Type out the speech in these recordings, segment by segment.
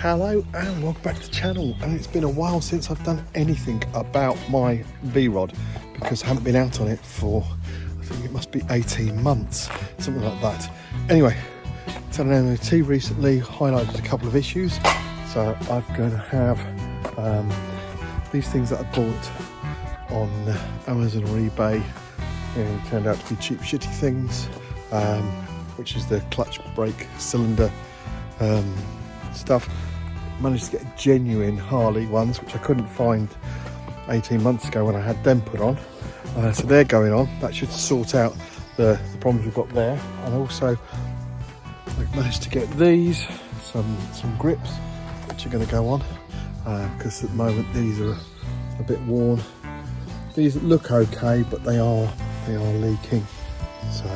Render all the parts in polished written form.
Hello and welcome back to the channel. And it's been a while since I've done anything about my V-Rod because I haven't been out on it for, I think it must be 18 months, something like that. Anyway, done an MOT recently, highlighted a couple of issues. So I'm going to have these things that I bought on Amazon or eBay, and turned out to be cheap shitty things, which is the clutch, brake, cylinder stuff. Managed to get genuine Harley ones, which I couldn't find 18 months ago when I had them put on. So they're going on. That should sort out the problems we've got there. And also I've managed to get these, some grips, which are going to go on, because at the moment these are a bit worn. These look okay, but they are leaking. So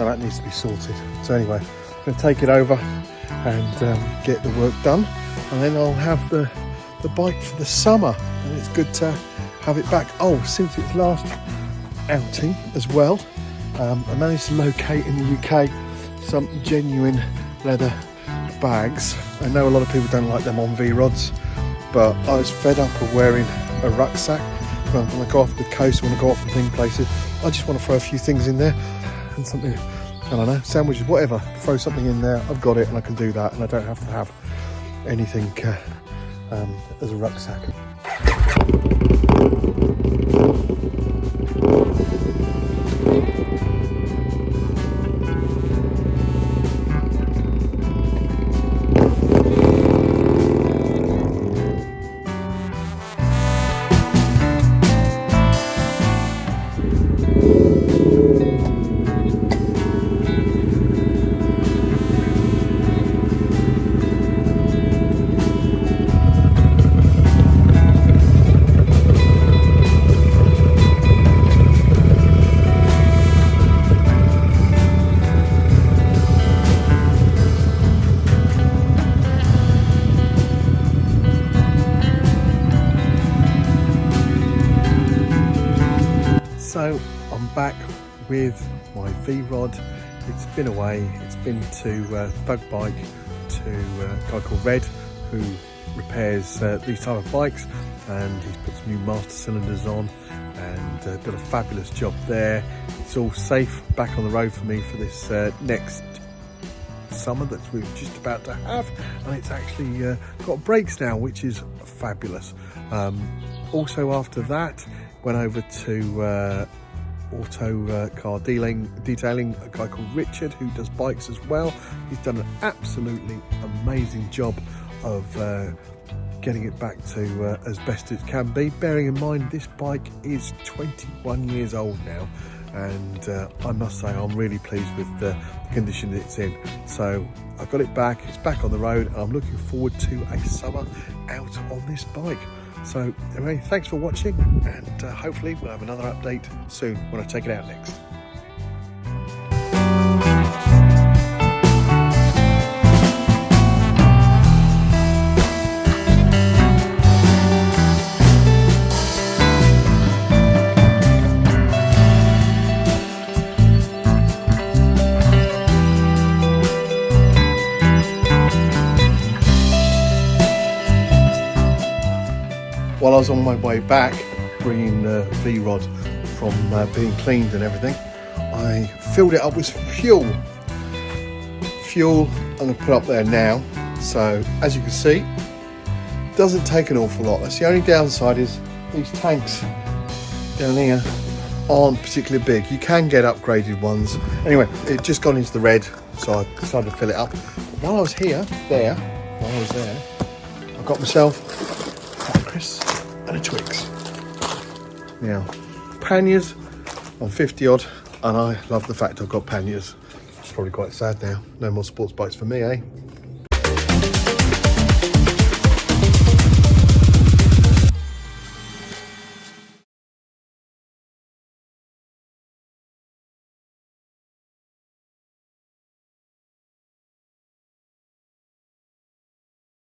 that needs to be sorted. So anyway, I'm going to take it over and get the work done, and then I'll have the bike for the summer, and it's good to have it back. Oh, since its last outing as well, I managed to locate in the UK some genuine leather bags. I know a lot of people don't like them on V-Rods, but I was fed up of wearing a rucksack when I go off the coast, when I go off the thing places. I just want to throw a few things in there and something, I don't know, sandwiches, whatever, throw something in there. I've got it and I can do that, and I don't have to have anything as a rucksack. So I'm back with my V-Rod. It's been away, it's been to Bug Bike, to a guy called Red, who repairs these type of bikes, and he's put some new master cylinders on and done a fabulous job there. It's all safe back on the road for me for this next summer that we're just about to have, and it's actually got brakes now, which is fabulous. Also after that, went over to auto car detailing, a guy called Richard who does bikes as well. He's done an absolutely amazing job of getting it back to as best it can be, bearing in mind this bike is 21 years old now, and I must say I'm really pleased with the condition that it's in. So I've got it back, it's back on the road, and I'm looking forward to a summer out on this bike. So anyway, thanks for watching, and hopefully we'll have another update soon when I take it out next. While I was on my way back, bringing the V-Rod from being cleaned and everything, I filled it up with fuel. I'm going to put up there now. So as you can see, doesn't take an awful lot. That's the only downside, is these tanks down here aren't particularly big. You can get upgraded ones. Anyway, it just got into the red, so I decided to fill it up. But while I was there, I got myself Chris and a Twix. Now, panniers, I'm 50 odd, and I love the fact I've got panniers. It's probably quite sad now. No more sports bikes for me, eh?